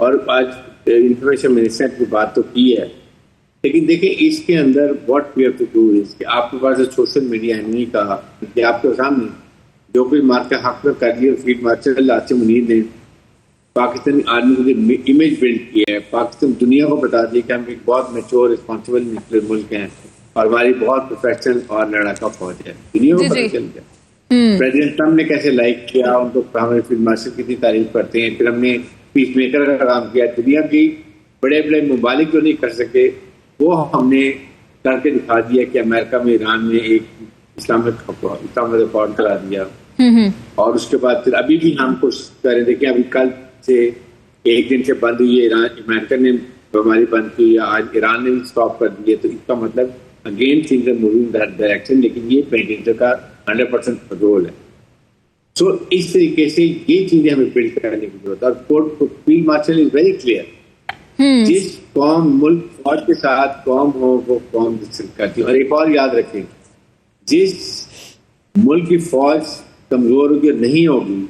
اور آج information minister کی بات تو کی ہے، لیکن دیکھیں اس کے اندر what we have to do is کہ آپ کے پاس سوشل میڈیا نہیں کہا کہ آپ کے سامنے جو کوئی مارکا حق میں کر لیا، فیلڈ مارشل عاصم منیر نے پاکستانی آرمی کو امیج بلڈ کیا ہے، پاکستان دنیا کو بتا دیا کہ ہم ایک بہت میچور رسپانسبل نیوکلیئر ملک ہیں اور ہماری بہت پروفیشنل اور لڑاکا فوج ہے، دنیا کو پتہ چل گیا۔ پریزیڈنٹ ٹرمپ نے کیسے لائک کیا ان کو، ہمارے فیلڈ مارشل کتنی تعریف کرتے ہیں، پھر ہم نے پیس میکر کا کام کیا، دنیا کی بڑے بڑے ممالک جو نہیں کر سکے وہ ہم نے کر کے دکھا دیا کہ امریکہ میں ایران میں ایک اسلامک ریکارڈ کرا دیا، اور اس کے بعد پھر ابھی بھی ہم کوشش کر رہے تھے کہ ابھی کل سے ایک دن سے بند ہوئی ہے، ایران امریکہ نے ہماری بند کی، آج ایران نے بھی اسٹاپ کر دی ہے، تو اس کا مطلب again things are moving that direction, لیکن یہ پریزیڈنٹ کا 100% رول ہے۔ سو اس طریقے سے یہ چیزیں ہمیں بلڈ کرنے کی ضرورت ہے، اور field marshal is very clear, جس قوم ملک فوج کے ساتھ قوم ہو وہ قوم کرتی ہے۔ اور ایک اور یاد رکھیں، جس ملک کی فوج کمزور ہوگی اور نہیں ہوگی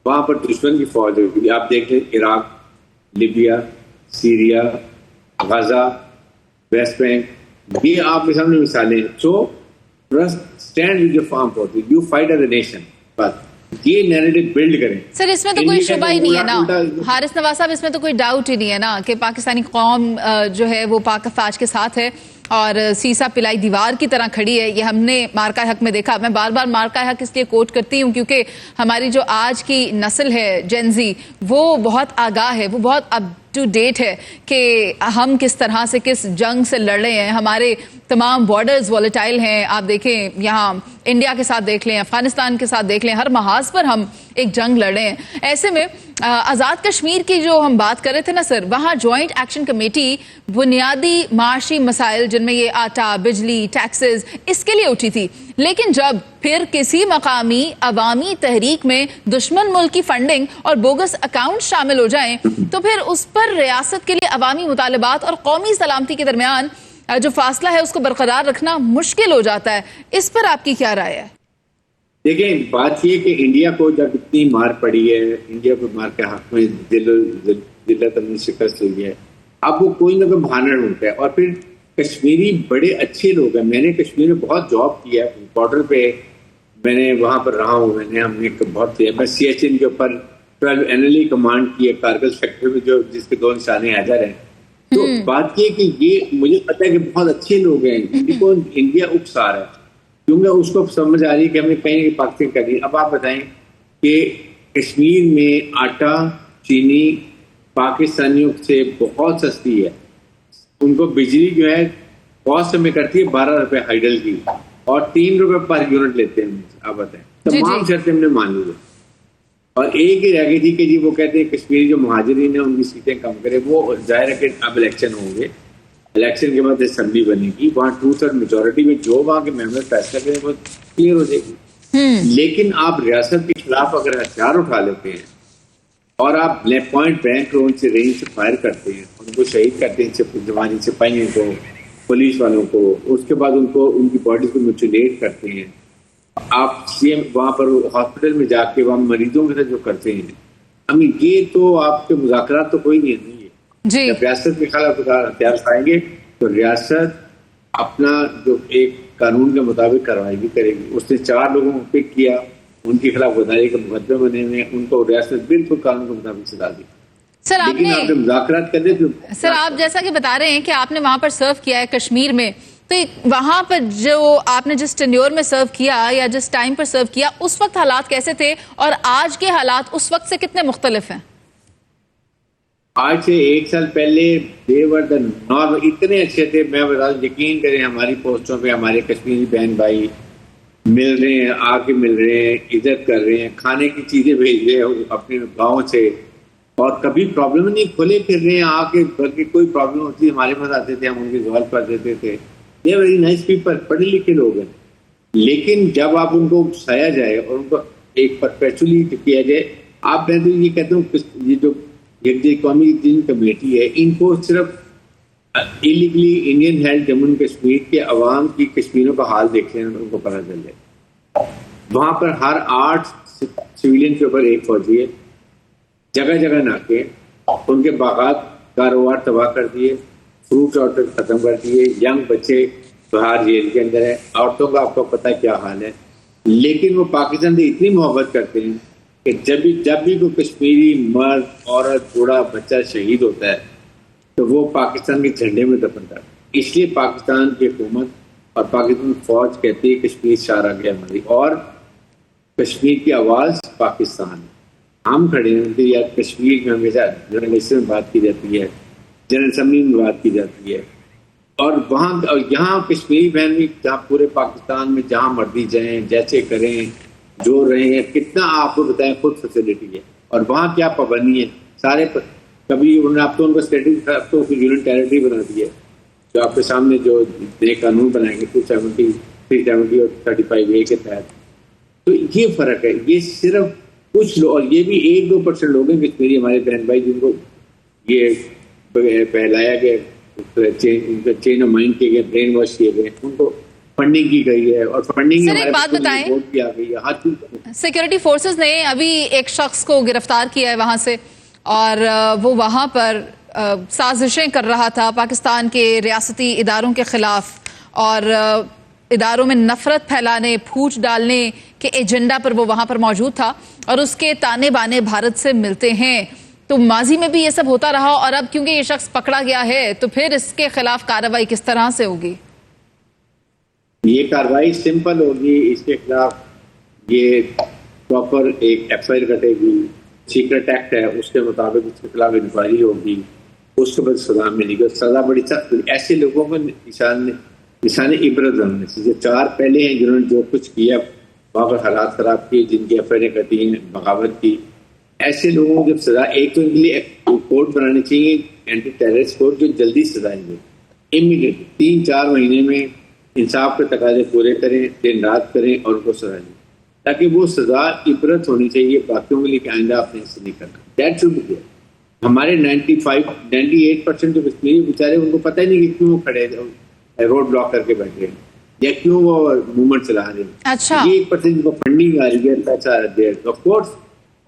وہاں پر دشمن کی فوج ہوگی۔ آپ دیکھ لیں Iraq, Libya, Syria, Gaza, West Bank, یہ آپ کے سامنے مثالیں ہیں۔ So stand with your farm forces, you fight as a nation, بس یہ نیریٹو بلڈ کریں۔ سر اس میں تو کوئی شبہ ہی نہیں ہے نا حارث نواز صاحب، اس میں تو کوئی ڈاؤٹ ہی نہیں ہے نا کہ پاکستانی قوم جو ہے وہ پاک افواج کے ساتھ ہے اور سیسا پلائی دیوار کی طرح کھڑی ہے۔ یہ ہم نے مارکا حق میں دیکھا۔ میں بار بار مارکا حق اس لیے کوٹ کرتی ہوں کیونکہ ہماری جو آج کی نسل ہے جین زی وہ بہت آگاہ ہے، وہ بہت اپ ٹو ڈیٹ ہے کہ ہم کس طرح سے کس جنگ سے لڑ رہے ہیں۔ ہمارے تمام بارڈرز والیٹائل ہیں، آپ دیکھیں یہاں انڈیا کے ساتھ دیکھ لیں، افغانستان کے ساتھ دیکھ لیں، ہر محاذ پر ہم ایک جنگ لڑ رہے ہیں۔ ایسے میں آزاد کشمیر کی جو ہم بات کر رہے تھے نا سر، وہاں جوائنٹ ایکشن کمیٹی بنیادی معاشی مسائل جن میں یہ آٹا، بجلی، ٹیکسز، اس کے لیے اٹھی تھی، لیکن جب پھر کسی مقامی عوامی تحریک میں دشمن ملک کی فنڈنگ اور بوگس اکاؤنٹ شامل ہو جائیں تو پھر اس پر ریاست کے لیے عوامی مطالبات اور قومی سلامتی کے درمیان جو فاصلہ ہے اس کو برقرار رکھنا مشکل ہو جاتا ہے۔ اس پر آپ کی کیا رائے ہے؟ دیکھیں بات یہ کہ انڈیا کو جب اتنی مار پڑی ہے، انڈیا کو مار کے حق میں ذلت اپنی شکست ہوئی ہے، اب وہ کوئی نہ کوئی بہانہ ڈھونڈتا ہے۔ اور پھر کشمیری بڑے اچھے لوگ ہیں، میں نے کشمیر میں بہت جاب کیا ہے، بارڈر پہ میں نے وہاں پر رہا ہوں، ہم نے بہت کیا، میں سی ایچ این کے اوپر 12 NLE کمانڈ کی ہے کارگل سیکٹر میں، جو جس کے 2 نشانے حیدر ہیں۔ تو بات یہ کہ یہ مجھے پتا ہے کہ بہت اچھے لوگ ہیں، ان کو انڈیا اکسا رہا ہے کیونکہ اس کو سمجھ آ رہی ہے کہ ہمیں کہیں پاکستان کرنی ہے۔ اب آپ بتائیں کہ کشمیر میں آٹا، چینی پاکستانیوں سے بہت سستی ہے، ان کو بجلی جو ہے کاسٹ میں کرتی ہے 12 روپے ہائیڈل کی اور 3 روپے پر یونٹ لیتے ہیں۔ آپ بتائیں تمام شرطیں ہم نے مان لی، اور ایک ہی رہ گئی تھی کہ جی وہ کہتے ہیں کشمیری جو مہاجرین ہیں ان کی سیٹیں کم کرے۔ وہ ظاہر ہے کہ اب الیکشن ہوں گے، الیکشن کے بعد اسمبلی بنے گی، وہاں 2/3 میجورٹی میں جو وہاں کے ممبر فیصلہ کریں وہ کلیئر ہو جائے گی۔ لیکن آپ ریاست کے خلاف اگر ہتھیار اٹھا لیتے ہیں اور آپ پوائنٹ بینک لون سے رینج سے فائر کرتے ہیں، ان کو شہید کرتے ہیں، جوانی سپاہیوں کو، پولیس والوں کو، اس کے بعد ان کو ان کی باڈیز کو میوٹیلیٹ کرتے ہیں، آپ سی ایم وہاں پر ہاسپٹل میں جا کے وہاں مریضوں کے ساتھ جو کرتے ہیں، یہ تو آپ کے مذاکرات تو کوئی نہیں ہے۔ جب ریاست کے خلاف ہتھیار اٹھائیں گے تو ریاست اپنا جو ایک قانون کے مطابق کارروائی بھی کرے گی۔ اس نے 4 لوگوں کو پک کیا، ان کے خلاف غداری کے مقدمے بنے ہوئے، ان کو ریاست بالکل قانون کے مطابق سزا دی۔ سر آپ مذاکرات کرنے تو سر آپ جیسا کہ بتا رہے ہیں کہ آپ نے وہاں پر سرو کیا ہے کشمیر میں، تو وہاں پر جو آپ نے جس ٹینیور میں سرو کیا یا جس ٹائم پر سرو کیا اس وقت حالات کیسے تھے اور آج کے حالات اس وقت سے کتنے مختلف ہیں؟ آج سے 1 سال پہلے نارمل اتنے اچھے تھے، میں بتا دوں، یقین کریں ہماری پوسٹوں پہ ہمارے کشمیری بہن بھائی مل رہے ہیں، آ کے مل رہے ہیں، عزت کر رہے ہیں، کھانے کی چیزیں بھیج رہے ہیں اپنے گاؤں سے، اور کبھی پرابلم نہیں، کھلے پھر رہے ہیں آ کے، بلکہ کوئی پرابلم ہوتی ہمارے پاس آتے تھے، ہم ان کی سوال کر دیتے تھے۔ یہ ویری نائس پیپل، پڑھے لکھے لوگ ہیں، لیکن جب آپ ان کو اکسایا جائے اور ان کو ایک پرپیچولی کیا جائے، آپ میں تو یہ کہتا ہوں یہ جو قومی کمیٹی ہے، ان کو صرف ایلیگلی انڈین ہیلڈ جموں کشمیر کے عوام کی کشمیروں کا حال دیکھ لینا ان کو پتہ چل جائے۔ وہاں پر ہر 8 سویلین کے اوپر 1 فوجی ہے، جگہ جگہ ناکے، ان کے باغات کاروبار تباہ کر دیے, فروٹ آرڈر ختم کر دیے, ینگ بچے باہر جیل کے اندر ہے, عورتوں کا آپ کو پتہ کیا حال ہے. لیکن وہ پاکستان سے اتنی محبت کرتے ہیں کہ جب بھی کوئی کشمیری مرد, عورت, بوڑھا, بچہ شہید ہوتا ہے تو وہ پاکستان کے جھنڈے میں دفن کرتا ہے. اس لیے پاکستان کی حکومت اور پاکستان فوج کہتی ہے کشمیر شارہ گیا ہماری, اور کشمیر کی آواز پاکستان. ہم کھڑے ہیں یار کشمیر میں ہمیشہ جرنلسٹ میں بات کی جاتی ہے, جنرل اسمبلی میں بات کی جاتی ہے, اور وہاں یہاں کشمیری بہن بھی جہاں پورے پاکستان میں جہاں مرضی جائیں, جیسے کریں, جو رہے ہیں, کتنا آپ کو بتائیں خود فیسلٹی ہے, اور وہاں کیا پابندی ہے سارے کبھی انہوں نے آپ تو ان کو اسٹیٹس آپ تو یونین ٹیریٹری بنا دی ہے, جو آپ کے سامنے جو نئے قانون بنائیں گے 270, 370 اور 35A کے تحت. تو یہ فرق ہے, یہ صرف کچھ لوگ, اور یہ بھی 1-2% لوگ ہیں کشمیری ہمارے بہن بھائی جن کو یہ پہلایا گیا, چین آف مائنڈ کیے گئے, برین واش کیے گئے, ان کو فنڈنگ کی گئی ہے, اور فنڈنگ کی آ گئی ہے. سیکورٹی فورسز نے ابھی ایک شخص کو گرفتار کیا ہے وہاں سے, اور وہ وہاں پر سازشیں کر رہا تھا پاکستان کے ریاستی اداروں کے خلاف, اور اداروں میں نفرت پھیلانے, پھوٹ ڈالنے کے ایجنڈا پر وہ وہاں پر موجود تھا, اور اس کے تانے بانے بھارت سے ملتے ہیں. تو ماضی میں بھی یہ سب ہوتا رہا, اور اب کیونکہ یہ شخص پکڑا گیا ہے تو پھر اس کے خلاف کارروائی کس طرح سے ہوگی؟ یہ کارروائی سمپل ہوگی, اس کے خلاف یہ پراپر ایک ایف آئی آر کٹے گی, سیکرٹ ایکٹ ہے اس کے مطابق اس کے خلاف انکوائری ہوگی, اس کے بعد سزا ملے گی, سزا بڑی سخت. ایسے لوگوں کو نشان عبرت ہونے چاہیے. 4 پہلے ہیں جنہوں نے جو کچھ کیا, وہاں پر حالات خراب کیے, جن کی ایف آئی آر کٹی ہیں, بغاوت کی, ایسے لوگوں کو جب سزا, ایک تو ان کے لیے کورٹ بنانی چاہیے, اینٹی ٹیررسٹ کورٹ, جو جلدی سزائیں گے امیڈیٹ 3-4 مہینے میں انصاف کے تقاضے پورے کریں, دن رات کریں, اور ان کو سزا دیں, تاکہ وہ سزا عبرت ہونی چاہیے باقیوں کے لیے کہ آئندہ آپ نے ایسے نہیں کرنا. That should be. ہمارے 98% جو کشمیری بیچارے, ان کو پتہ ہی نہیں کہ کیوں وہ کھڑے روڈ بلاک کر کے بیٹھے ہیں یا کیوں وہ موومنٹ چلا رہے ہیں. اچھا, یہ 1% کو فنڈنگ آ رہی ہے, پیسہ آ رہا ہے, آف کورس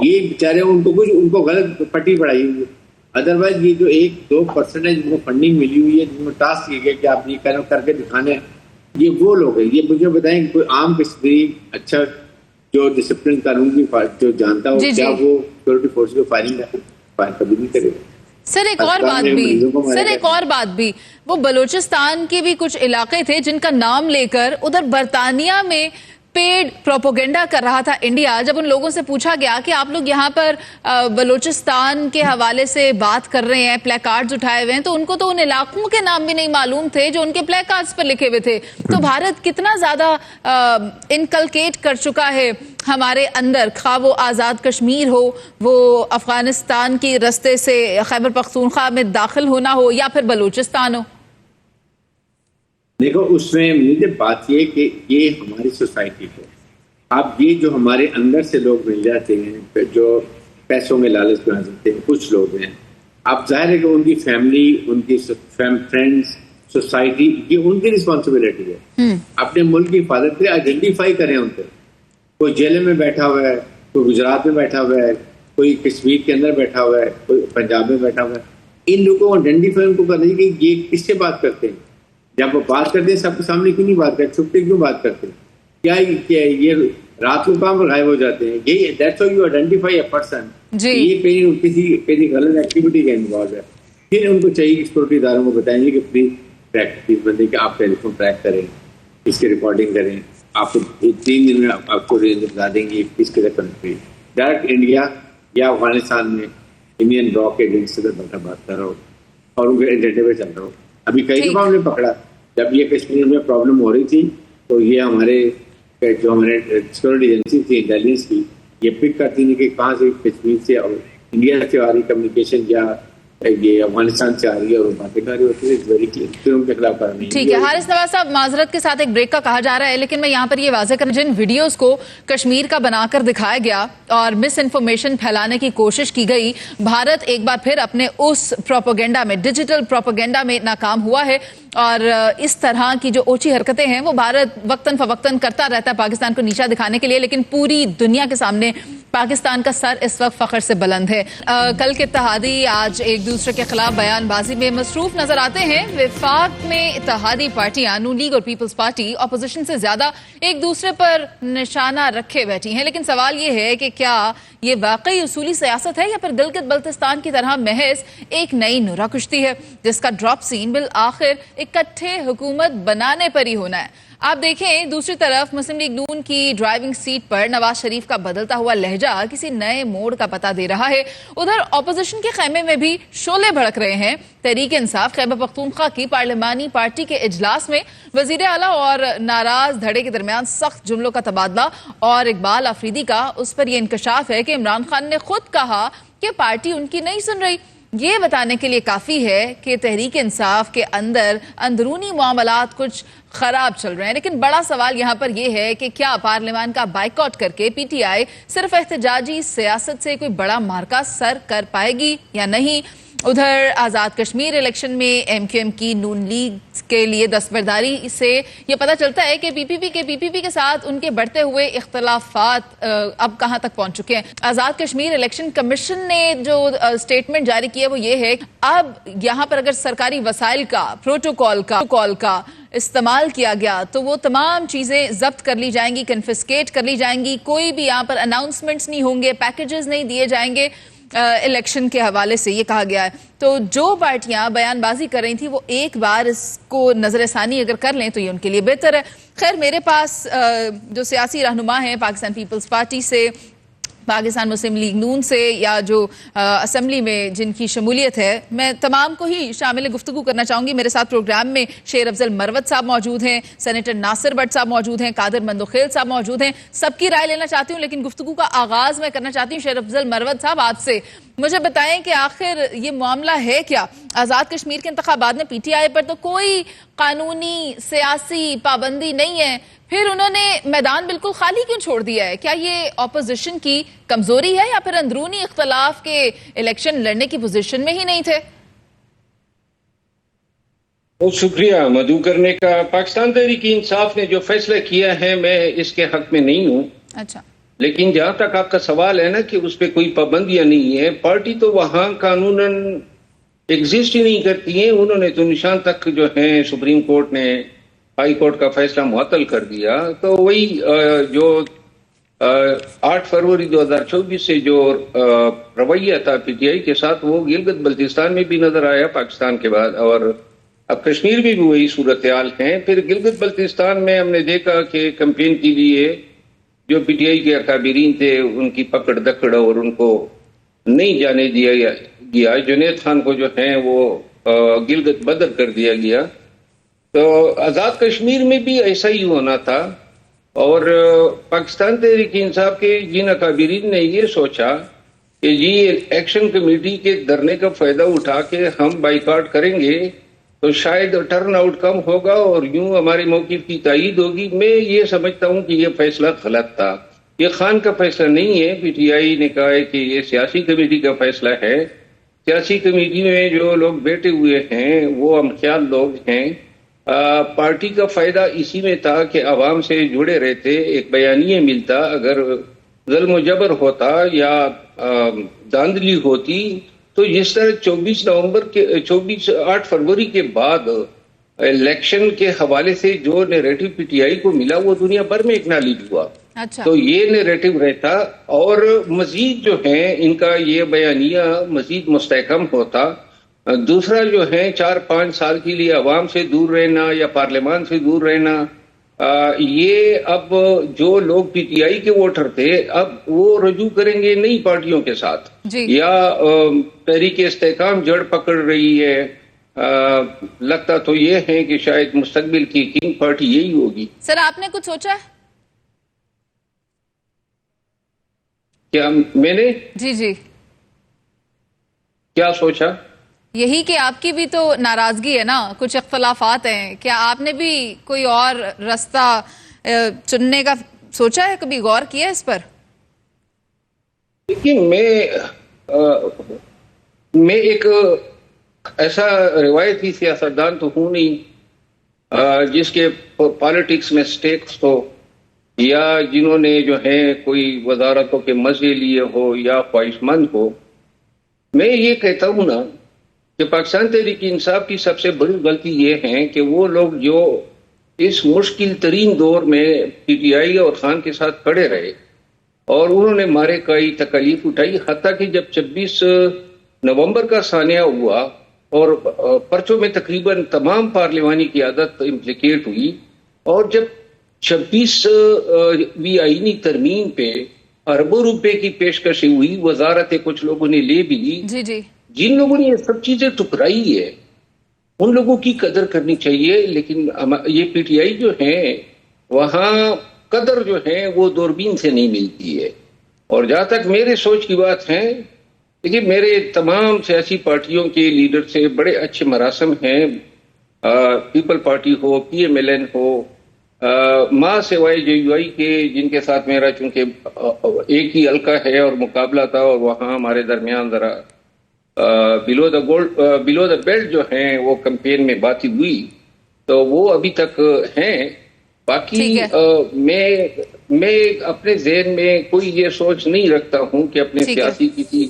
یہ بیچارے ان کو غلط پٹی پڑھائی ہوئی ہے. ادروائز یہ جو 1-2% ہے جن کو فنڈنگ ملی ہوئی ہے, جن کو ٹاسک کیا گیا کہ آپ یہ کر کے دکھانے, یہ وہ لوگ ہیں. یہ مجھے بتائیں کہ کوئی عام کشمیری اچھا جو ڈسپلن قانون کی جو جانتا ہو, کیا وہ سیکورٹی فورس کو فائرنگ کبھی نہیں کرے گا؟ سر ایک اور بات بھی, وہ بلوچستان کے بھی کچھ علاقے تھے جن کا نام لے کر ادھر برطانیہ میں پیڈ پروپیگنڈا کر رہا تھا انڈیا. جب ان لوگوں سے پوچھا گیا کہ آپ لوگ یہاں پر بلوچستان کے حوالے سے بات کر رہے ہیں, پلے کارڈز اٹھائے ہوئے ہیں, تو ان کو تو ان علاقوں کے نام بھی نہیں معلوم تھے جو ان کے پلے کارڈز پر لکھے ہوئے تھے. تو بھارت کتنا زیادہ انکلکیٹ کر چکا ہے ہمارے اندر, خواہ وہ آزاد کشمیر ہو, وہ افغانستان کی رستے سے خیبر پختونخوا میں داخل ہونا ہو, یا پھر بلوچستان ہو. دیکھو اس میں مجھے بات یہ کہ یہ ہماری سوسائٹی کو, اب یہ جو ہمارے اندر سے لوگ مل جاتے ہیں جو پیسوں میں لالچ بنا سکتے ہیں, کچھ لوگ ہیں, اب ظاہر ہے کہ ان کی فیملی, ان کی فرینڈس, سوسائٹی, یہ ان کی رسپانسبلٹی ہے. اپنے ملک کی حفاظت کے آئیڈینٹیفائی کریں ان کو. کوئی جیل میں بیٹھا ہوا ہے, کوئی گجرات میں بیٹھا ہوا ہے, کوئی کشمیر کے اندر بیٹھا ہوا ہے, کوئی پنجاب میں بیٹھا ہوا ہے, ان لوگوں کو آئیڈینٹیفائی ان کو کرنا چاہیے کہ یہ کس سے بات کرتے ہیں. جب وہ بات کرتے ہیں سب کے سامنے کیوں نہیں بات کرتے, چھپ کے کیوں بات کرتے ہیں, کیا یہ رات کو کام پر غائب ہو جاتے ہیں. یہی that's how you identify a person. یہ کہیں کسی غلط ایکٹیویٹی کا انوالو ہے, پھر ان کو چاہیے کہ سیکورٹی اداروں کو بتائیں گے کہ پلیز ٹریک بندے کہ آپ ٹیلی فون ٹریک کریں, اس کی ریکارڈنگ کریں, آپ کو 3 دن میں آپ کو رینج بتا دیں گے کس کے کنٹری. ڈائریکٹ انڈیا یا افغانستان میں انڈین براک ایجنسی سے بیٹھا بات کر رہا ہو اور ان کے ایجنڈے پہ چل رہا ہو. ابھی کئی دفعہ ہم نے پکڑا, جب یہ کشمیر میں پرابلم ہو رہی تھی تو یہ ہمارے سیکورٹی ایجنسی تھی انٹیلیجنس کی, یہ پک کرتی نہیں کہ کہاں سے کشمیر سے اور انڈیا سے آ رہی کمیونیکیشن یا یہ افغانستان سے آ رہی ہے, اور باتیں کر رہی ہوتی ہے, پھر ان کے خلاف کرنی. ٹھیک ہے حارث نواز صاحب, معذرت کے ساتھ ایک بریک کا کہا جا رہا ہے, لیکن میں یہاں پر یہ واضح کروں, جن ویڈیوز کو کشمیر کا بنا کر دکھایا گیا اور مس انفارمیشن پھیلانے کی کوشش کی گئی, بھارت ایک بار پھر اپنے اس پروپیگنڈا میں, ڈیجیٹل پروپیگنڈا میں ناکام ہوا ہے. اور اس طرح کی جو اوچھی حرکتیں ہیں وہ بھارت وقتاً فوقتاً کرتا رہتا ہے پاکستان کو نیچا دکھانے کے لیے, لیکن پوری دنیا کے سامنے پاکستان کا سر اس وقت فخر سے بلند ہے. کل کے اتحادی آج ایک دوسرے کے خلاف بیان بازی میں مصروف نظر آتے ہیں. وفاق میں اتحادی پارٹیاں نون لیگ اور پیپلز پارٹی اپوزیشن سے زیادہ ایک دوسرے پر نشانہ رکھے بیٹھی ہیں. لیکن سوال یہ ہے کہ کیا یہ واقعی اصولی سیاست ہے یا پھر گلگت بلتستان کی طرح محض ایک نئی نورہ کشتی ہے جس کا ڈراپ سین بالآخر اکٹھے حکومت بنانے پر ہی ہونا ہے. آپ دیکھیں دوسری طرف مسلم لیگ نون کی ڈرائیونگ سیٹ پر نواز شریف کا بدلتا ہوا لہجہ کسی نئے موڑ کا پتہ دے رہا ہے. ادھر اپوزیشن کے خیمے میں بھی شعلے بھڑک رہے ہیں. تحریک انصاف خیبر پختونخوا کی پارلیمانی پارٹی کے اجلاس میں وزیر اعلیٰ اور ناراض دھڑے کے درمیان سخت جملوں کا تبادلہ اور اقبال آفریدی کا اس پر یہ انکشاف ہے کہ عمران خان نے خود کہا کہ پارٹی ان کی نہیں سن رہی. یہ بتانے کے لیے کافی ہے کہ تحریک انصاف کے اندر اندرونی معاملات کچھ خراب چل رہے ہیں. لیکن بڑا سوال یہاں پر یہ ہے کہ کیا پارلیمان کا بائیکاٹ کر کے پی ٹی آئی صرف احتجاجی سیاست سے کوئی بڑا معرکہ سر کر پائے گی یا نہیں. ادھر آزاد کشمیر الیکشن میں ایم کیو ایم کی نون لیگ کے لیے دستبرداری سے یہ پتہ چلتا ہے کہ پی پی پی کے ساتھ ان کے بڑھتے ہوئے اختلافات اب کہاں تک پہنچ چکے ہیں. آزاد کشمیر الیکشن کمیشن نے جو سٹیٹمنٹ جاری کی ہے وہ یہ ہے اب یہاں پر اگر سرکاری وسائل کا پروٹوکول کا استعمال کیا گیا تو وہ تمام چیزیں ضبط کر لی جائیں گی, کنفسکیٹ کر لی جائیں گی. کوئی بھی یہاں پر اناؤنسمنٹس نہیں ہوں گے, پیکیجز نہیں دیے جائیں گے. الیکشن کے حوالے سے یہ کہا گیا ہے. تو جو پارٹیاں بیان بازی کر رہی تھیں وہ ایک بار اس کو نظر ثانی اگر کر لیں تو یہ ان کے لیے بہتر ہے. خیر میرے پاس جو سیاسی رہنما ہیں پاکستان پیپلز پارٹی سے, پاکستان مسلم لیگ نون سے یا جو اسمبلی میں جن کی شمولیت ہے, میں تمام کو ہی شامل گفتگو کرنا چاہوں گی. میرے ساتھ پروگرام میں شیر افضل مروت صاحب موجود ہیں, سینیٹر ناصر بٹ صاحب موجود ہیں, قادر مندوخیل صاحب موجود ہیں. سب کی رائے لینا چاہتی ہوں لیکن گفتگو کا آغاز میں کرنا چاہتی ہوں شیر افضل مروت صاحب آپ سے. مجھے بتائیں کہ آخر یہ معاملہ ہے کیا؟ آزاد کشمیر کے انتخابات میں پی ٹی آئی پر تو کوئی قانونی سیاسی پابندی نہیں ہے, پھر انہوں نے میدان بالکل خالی کیوں چھوڑ دیا ہے؟ کیا یہ اپوزیشن کی کمزوری ہے یا پھر اندرونی اختلاف کے الیکشن لڑنے کی پوزیشن میں ہی نہیں تھے؟ بہت شکریہ مدعو کرنے کا. پاکستان تحریک انصاف نے جو فیصلہ کیا ہے میں اس کے حق میں نہیں ہوں. اچھا, لیکن جہاں تک آپ کا سوال ہے نا کہ اس پہ کوئی پابندیاں نہیں ہے, پارٹی تو وہاں قانوناً ایگزسٹ ہی نہیں کرتی ہیں. انہوں نے تو نشان تک جو ہے سپریم کورٹ نے ہائی کورٹ کا فیصلہ معطل کر دیا. تو وہی جو 8 فروری 2024 سے جو رویہ تھا پی ٹی آئی کے ساتھ وہ گلگت بلتستان میں بھی نظر آیا پاکستان کے بعد, اور اب کشمیر میں بھی وہی صورتحال ہیں. پھر گلگت بلتستان میں ہم نے دیکھا کہ کمپین کے لیے جو پی ٹی آئی کے اکابرین تھے ان کی پکڑ دکڑ اور ان کو نہیں جانے دیا گیا. جنید خان کو جو ہے وہ گلگت بدر کر دیا گیا. تو آزاد کشمیر میں بھی ایسا ہی ہونا تھا, اور پاکستان تحریک انصاف کے جن اکابرین نے یہ سوچا کہ جی ایکشن کمیٹی کے دھرنے کا فائدہ اٹھا کے ہم بائیکاٹ کریں گے تو شاید ٹرن آؤٹ کم ہوگا اور یوں ہمارے موقف کی تائید ہوگی. میں یہ سمجھتا ہوں کہ یہ فیصلہ غلط تھا. یہ خان کا فیصلہ نہیں ہے. پی ٹی آئی نے کہا ہے کہ یہ سیاسی کمیٹی کا فیصلہ ہے. سیاسی کمیٹی میں جو لوگ بیٹھے ہوئے ہیں وہ ہم خیال لوگ ہیں. پارٹی کا فائدہ اسی میں تھا کہ عوام سے جڑے رہتے, ایک بیانیہ ملتا. اگر ظلم و جبر ہوتا یا داندلی ہوتی تو جس طرح 8 فروری کے بعد الیکشن کے حوالے سے جو نیریٹو پی ٹی آئی کو ملا وہ دنیا بھر میں اکنالج ہوا. اچھا, تو یہ نیریٹو رہتا اور مزید جو ہے ان کا یہ بیانیہ مزید مستحکم ہوتا. دوسرا جو ہے 4-5 سال کے لیے عوام سے دور رہنا یا پارلیمان سے دور رہنا, یہ اب جو لوگ پی ٹی آئی کے ووٹر تھے اب وہ رجوع کریں گے نئی پارٹیوں کے ساتھ جی. یا تحریک استحکام جڑ پکڑ رہی ہے. لگتا تو یہ ہے کہ شاید مستقبل کی کنگ پارٹی یہی ہوگی. سر آپ نے کچھ سوچا ہے؟ کیا میں نے جی کیا سوچا؟ یہی کہ آپ کی بھی تو ناراضگی ہے نا, کچھ اختلافات ہیں. کیا آپ نے بھی کوئی اور راستہ چننے کا سوچا ہے, کبھی غور کیا اس پر؟ دیکھیے میں ایک ایسا روایتی سیاستدان تو ہوں نہیں جس کے پالیٹکس میں سٹیکس ہو. یا جنہوں نے جو ہے کوئی وزارتوں کے مزے لیے ہو یا خواہش مند ہو، میں یہ کہتا ہوں نا کہ پاکستان تحریک انصاف کی سب سے بڑی غلطی یہ ہے کہ وہ لوگ جو اس مشکل ترین دور میں پی ٹی آئی اور خان کے ساتھ کھڑے رہے اور انہوں نے مارے کئی تکالیف اٹھائی، حتیٰ کہ جب 26 نومبر کا سانحہ ہوا اور پرچوں میں تقریباً تمام پارلیمانی قیادت امپلیکیٹ ہوئی، اور جب 26ویں آئینی ترمیم پہ اربوں روپے کی پیشکشی ہوئی، وزارتیں کچھ لوگوں نے لے بھی لی، جی جی، جن لوگوں نے یہ سب چیزیں ٹکرائی ہے ان لوگوں کی قدر کرنی چاہیے، لیکن یہ پی ٹی آئی جو ہے وہاں قدر جو ہے وہ دوربین سے نہیں ملتی ہے۔ اور جہاں تک میرے سوچ کی بات ہے، دیکھیے میرے تمام سیاسی پارٹیوں کے لیڈر سے بڑے اچھے مراسم ہیں، پیپل پارٹی ہو، پی ایم ایل این ہو، ماں سوائے جے یو آئی کے، جن کے ساتھ میرا چونکہ ایک ہی حلقہ ہے اور مقابلہ تھا، اور وہاں ہمارے درمیان ذرا بلو دا بیلٹ جو ہیں وہ کمپین میں باتیں ہوئی، تو وہ ابھی تک ہیں۔ باقی میں اپنے ذہن میں کوئی یہ سوچ نہیں رکھتا ہوں کہ اپنے سیاسی کسی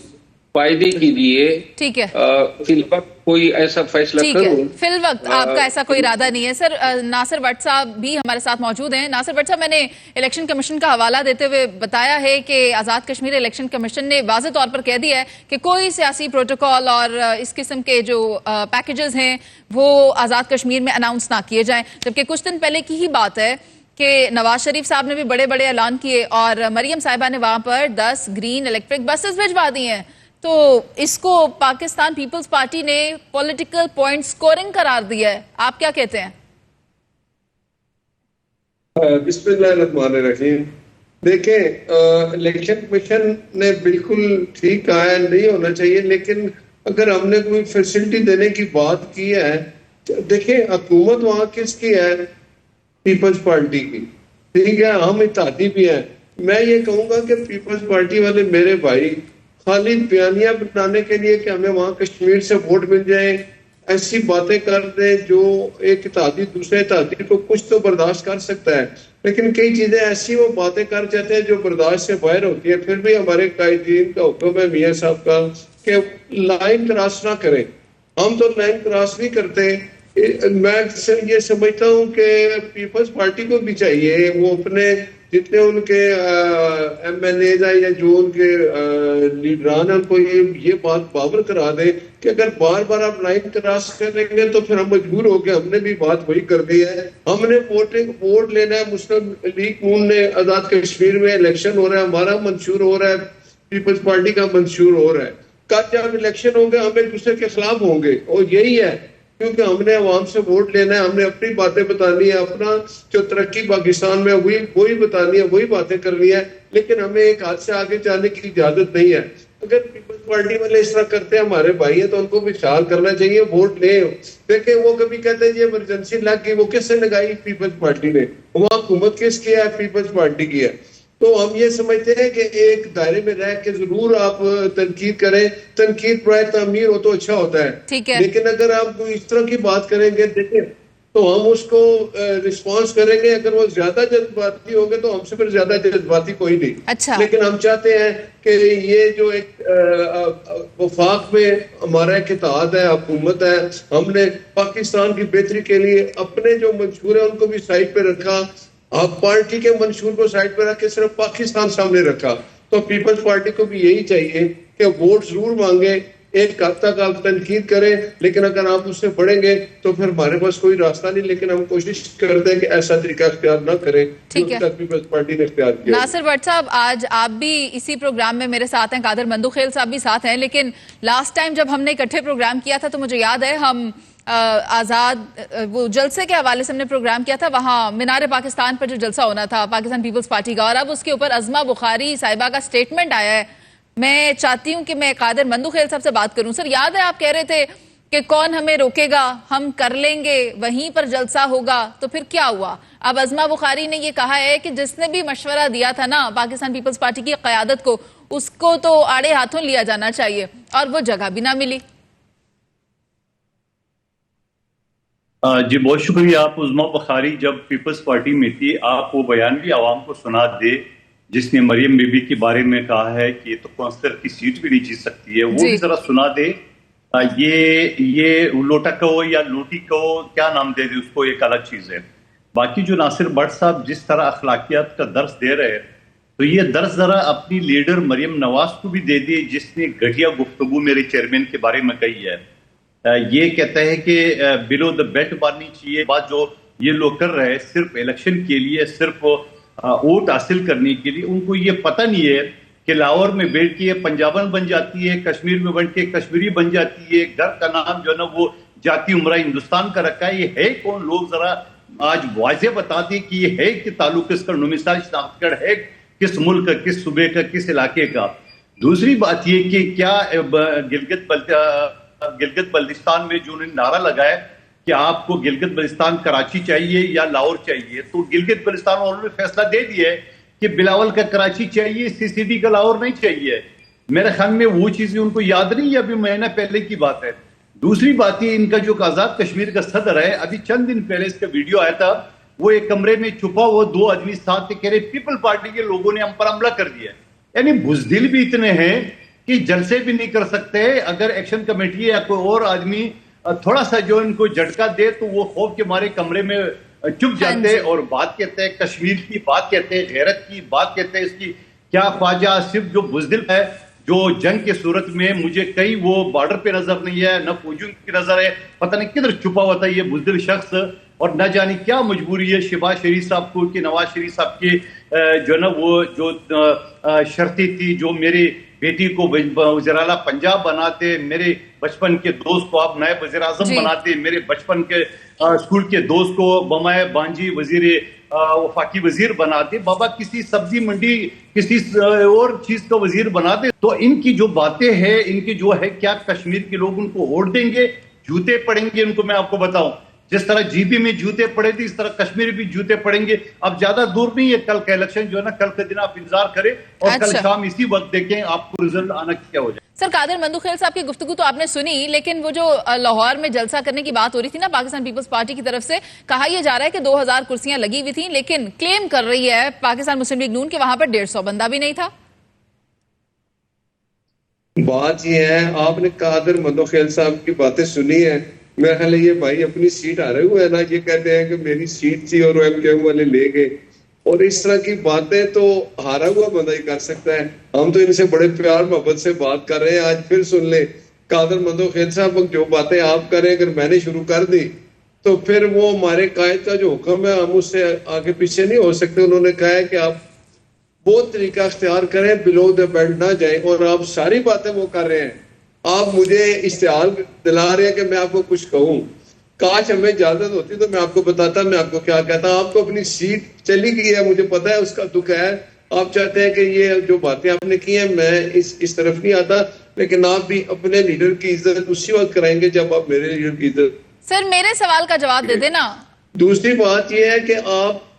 فائدے کے لیے فی الوقت کوئی ایسا فیصلہ کروں۔ فی الوقت آپ کا ایسا کوئی ارادہ نہیں ہے۔ سر ناصر بٹ صاحب بھی ہمارے ساتھ موجود ہیں۔ ناصر بٹ صاحب، میں نے الیکشن کمیشن کا حوالہ دیتے ہوئے بتایا ہے کہ آزاد کشمیر الیکشن کمیشن نے واضح طور پر کہہ دیا ہے کہ کوئی سیاسی پروٹوکول اور اس قسم کے جو پیکیجز ہیں وہ آزاد کشمیر میں اناؤنس نہ کیے جائیں، جبکہ کچھ دن پہلے کی ہی بات ہے کہ نواز شریف صاحب نے بھی بڑے بڑے اعلان کیے اور مریم صاحبہ نے وہاں پر 10 گرین الیکٹرک بسز بھجوا دی ہیں، تو اس کو پاکستان پیپلز پارٹی نے پولیٹیکل پوائنٹ سکورنگ قرار دیا ہے، آپ کیا کہتے ہیں؟ بسم اللہ الرحمن الرحیم۔ دیکھیں، الیکشن کمیشن نے بالکل ٹھیک کہا ہے، نہیں ہونا چاہیے، لیکن اگر ہم نے کوئی فیسلٹی دینے کی بات کی ہے، دیکھیں حکومت وہاں کس کی ہے؟ پیپلز پارٹی کی، ٹھیک ہے، ہم اتحادی بھی ہیں۔ میں یہ کہوں گا کہ پیپلز پارٹی والے میرے بھائی خالی بیانیہ بنانے کے لیے کہ ہمیں وہاں کشمیر سے ووٹ مل جائیں، ایسی باتیں کر دیں جو ایک اتحادی دوسرے اتحادی کو کچھ تو برداشت کر سکتا ہے، لیکن کئی چیزیں ایسی وہ باتیں کر جاتے ہیں جو برداشت سے باہر ہوتی ہے۔ پھر بھی ہمارے قائدین کا حکم ہے میاں صاحب کا کہ لائن کراس نہ کریں، ہم تو لائن کراس نہیں کرتے۔ میں یہ سمجھتا ہوں کہ پیپلز پارٹی کو بھی چاہیے وہ اپنے جتنے ان کے ایم ایل اے یا جو ان کے لیڈران ہیں ان کو یہ بات باور کرا دیں کہ اگر بار بار آپ لائن کراس کریں گے تو پھر ہم مجبور ہو کے ہم نے بھی بات وہی کر دی ہے۔ ہم نے ووٹ لینا ہے، مسلم لیگ نون نے آزاد کشمیر میں الیکشن ہو رہا ہے، ہمارا منشور ہو رہا ہے، پیپلز پارٹی کا منشور ہو رہا ہے۔ کل جب الیکشن ہوں گے ہم ایک دوسرے کے خلاف ہوں گے، اور یہی ہے کیونکہ ہم نے عوام سے ووٹ لینا ہے، ہم نے اپنی باتیں بتانی ہے، اپنا جو ترقی پاکستان میں ہوئی وہی بتانی ہے، وہی باتیں کرنی ہے، لیکن ہمیں ایک ہاتھ سے آگے جانے کی اجازت نہیں ہے۔ اگر پیپلز پارٹی والے اس طرح کرتے ہیں ہمارے بھائی ہیں تو ان کو بھی خیال کرنا چاہیے، ووٹ لیں۔ دیکھیں وہ کبھی کہتے ہیں یہ ایمرجنسی لگ گئی، وہ کس سے لگائی؟ پیپلز پارٹی نے۔ وہاں حکومت کس کی ہے؟ پیپلز پارٹی کی ہے۔ تو ہم یہ سمجھتے ہیں کہ ایک دائرے میں رہ کے ضرور آپ تنقید کریں، تنقید برائے تعمیر ہو تو اچھا ہوتا ہے، لیکن اگر آپ اس طرح کی بات کریں گے دیکھیں تو ہم اس کو رسپانس کریں گے۔ اگر وہ زیادہ جذباتی ہوں گے تو ہم سے پھر زیادہ جذباتی کوئی نہیں، لیکن ہم چاہتے ہیں کہ یہ جو ایک وفاق میں ہمارا ایک اتحاد ہے، حکومت ہے، ہم نے پاکستان کی بہتری کے لیے اپنے جو منشور ہیں ان کو بھی سائڈ پہ رکھا، آپ پارٹی کے منشور کو سائڈ پہ رکھ کے صرف پاکستان سامنے رکھا۔ تو پیپلز پارٹی کو بھی یہی چاہیے کہ ووٹ ضرور مانگیں، ایک حد تک آپ تنقید کریں، لیکن اگر آپ اس سے بڑھیں گے تو پھر ہمارے پاس کوئی راستہ نہیں، لیکن ہم کوشش کرتے ہیں کہ ایسا طریقہ اختیار نہ کریں جو پیپلز پارٹی نے اختیار کیا۔ ناصر بٹ صاحب، آج آپ بھی اسی پروگرام میں میرے ساتھ ہیں، قادر مندوخیل صاحب بھی ساتھ ہیں، لیکن لاسٹ ٹائم جب ہم نے اکٹھے پروگرام کیا تھا تو مجھے یاد ہے ہم آزاد وہ جلسے کے حوالے سے ہم نے پروگرام کیا تھا، وہاں مینار پاکستان پر جو جلسہ ہونا تھا پاکستان پیپلز پارٹی کا، اور اب اس کے اوپر عظمہ بخاری صاحبہ کا سٹیٹمنٹ آیا ہے۔ میں چاہتی ہوں کہ میں قادر مندوخیل صاحب سے بات کروں۔ سر، یاد ہے آپ کہہ رہے تھے کہ کون ہمیں روکے گا، ہم کر لیں گے، وہیں پر جلسہ ہوگا، تو پھر کیا ہوا؟ اب عظمہ بخاری نے یہ کہا ہے کہ جس نے بھی مشورہ دیا تھا نا پاکستان پیپلز پارٹی کی قیادت کو، اس کو تو آڑے ہاتھوں لیا جانا چاہیے، اور وہ جگہ بھی نہ ملی۔ جی بہت شکریہ. آپ عظمیٰ بخاری جب پیپلز پارٹی میں تھی آپ وہ بیان بھی عوام کو سنا دے جس نے مریم بی بی کے بارے میں کہا ہے کہ یہ تو کونسلر کی سیٹ بھی نہیں جیت سکتی ہے, وہ بھی ذرا سنا دے. یہ لوٹا کہو یا لوٹی کہو کیا نام دے دے اس کو ایک الگ چیز ہے. باقی جو ناصر بٹ صاحب جس طرح اخلاقیات کا درس دے رہے ہیں تو یہ درس ذرا اپنی لیڈر مریم نواز کو بھی دے دیے جس نے گھٹیا گفتگو میرے چیئرمین کے بارے میں کہی ہے. یہ کہتا ہے کہ بلو دا بیلٹ مارنی چاہیے. بات جو یہ لوگ کر رہے ہیں صرف الیکشن کے لیے, صرف ووٹ حاصل کرنے کے لیے, ان کو یہ پتہ نہیں ہے کہ لاہور میں بیٹھ کے پنجابن بن جاتی ہے, کشمیر میں بن کے کشمیری بن جاتی ہے, گھر کا نام جو ہے نا وہ جاتی عمرہ ہندوستان کا رکھا ہے. یہ ہے کون لوگ ذرا آج واضح بتا دیں کہ یہ ہے کہ تعلق اس کا نومثال شناخت کارڈ ہے کس ملک کا, کس صوبے کا, کس علاقے کا. دوسری بات یہ کہ کیا گلگت بلتستان میں جو انہوں نے نعرہ لگایا کہ آپ کو گلگت بلتستان کراچی چاہیے یا لاہور چاہیے, تو گلگت بلتستان والوں نے فیصلہ دے دیا ہے کہ بلاول کا کراچی چاہیے, سی سی ڈی کا لاہور نہیں چاہیے. میرے خیال میں وہ چیزیں ان کو یاد نہیں ہے, ابھی مہینہ پہلے کی بات ہے. دوسری بات یہ ان کا جو آزاد کشمیر کا صدر ہے, ابھی چند دن پہلے اس کا ویڈیو آیا تھا, وہ ایک کمرے میں چھپا ہوا 2 آدمی ساتھ تھے, کہہ رہے پیپل پارٹی کے لوگوں نے ہم پر حملہ کر دیا. یعنی بزدل بھی اتنے ہیں کہ جلسے بھی نہیں کر سکتے. اگر ایکشن کمیٹی یا کوئی اور آدمی تھوڑا سا جو ان کو جھٹکا دے تو وہ خوف کے مارے کمرے میں چپ جاتے اور بات کہتے ہیں, کشمیر کی بات کہتے ہیں, غیرت کی بات کہتے ہیں. اس کی کیا خواجہ آصف جو بزدل ہے, جو جنگ کے صورت میں مجھے کہیں وہ بارڈر پہ نظر نہیں ہے, نہ فوجیوں کی نظر ہے, پتہ نہیں کدھر چھپا ہوا تھا یہ بزدل شخص. اور نہ جانے کیا مجبوری ہے شہباز شریف صاحب کو کہ نواز شریف صاحب کی جو نا وہ جو شرطی تھی, جو میری بیٹی کو وزیر اعلیٰ پنجاب بناتے, میرے بچپن کے دوست کو آپ نائب وزیر اعظم بناتے, میرے بچپن کے اسکول کے دوست کو بمائے بانجی وزیر وفاقی وزیر بناتے, بابا کسی سبزی منڈی کسی اور چیز کا وزیر بناتے. تو ان کی جو باتیں ہیں, ان کی جو ہے, کیا کشمیر کے لوگ ان کو ووٹ دیں گے؟ جوتے پڑیں گے ان کو. میں آپ کو بتاؤں جس طرح جی بی میں جوتے پڑے تھے اس طرح کشمیر بھی جوتے پڑیں گے. اب زیادہ دور نہیں ہے, کل کا الیکشن جو ہے نا, کل کے دن آپ انتظار کریں اور کل شام اسی وقت دیکھیں آپ کو رزلٹ آنا کیا ہو جائے. سر قادر مندوخیل صاحب کی گفتگو تو آپ نے سنی, لیکن وہ جو لاہور میں جلسہ کرنے کی بات ہو رہی تھی نا پاکستان پیپلز پارٹی کی طرف سے, کہا یہ جا رہا ہے کہ 2000 کرسیاں لگی ہوئی تھیں, لیکن کلیم کر رہی ہے پاکستان مسلم لیگ نون کہ وہاں پر 150 بندہ بھی نہیں تھا. بات یہ ہے, آپ نے قادر مندوخیل صاحب کی باتیں سنی ہیں. میرا خیال ہے یہ بھائی اپنی سیٹ آ رہے ہوئے نا, یہ کہتے ہیں کہ میری سیٹ تھی اور وہ ایم کیو ایم والے لے گئے, اور اس طرح کی باتیں تو ہارا ہوا بندہ ہی کر سکتا ہے. ہم تو ان سے بڑے پیار محبت سے بات کر رہے ہیں. آج پھر سن لیں قادر مندوخیل صاحب, جو باتیں آپ کریں اگر میں نے شروع کر دی تو پھر وہ ہمارے قائد کا جو حکم ہے ہم اس سے آگے پیچھے نہیں ہو سکتے. انہوں نے کہا ہے کہ آپ وہ طریقہ اختیار کریں, بلو دا بیلٹ نہ جائیں, اور آپ ساری باتیں وہ کر رہے ہیں. آپ مجھے اشتعال دلا رہے ہیں کہ میں آپ کو کچھ کہوں. کاش ہمیں اجازت ہوتی تو میں آپ کو بتاتا میں آپ کو کیا کہتا. آپ کو اپنی سیٹ چلی گئی ہے, مجھے پتا ہے اس کا دکھ ہے. آپ چاہتے ہیں کہ یہ جو باتیں آپ نے کی ہیں میں اس طرف نہیں آتا, لیکن آپ بھی اپنے لیڈر کی عزت اسی وقت کرائیں گے جب آپ میرے لیڈر کی عزت. سر میرے سوال کا جواب دے دینا. دوسری بات یہ ہے کہ آپ,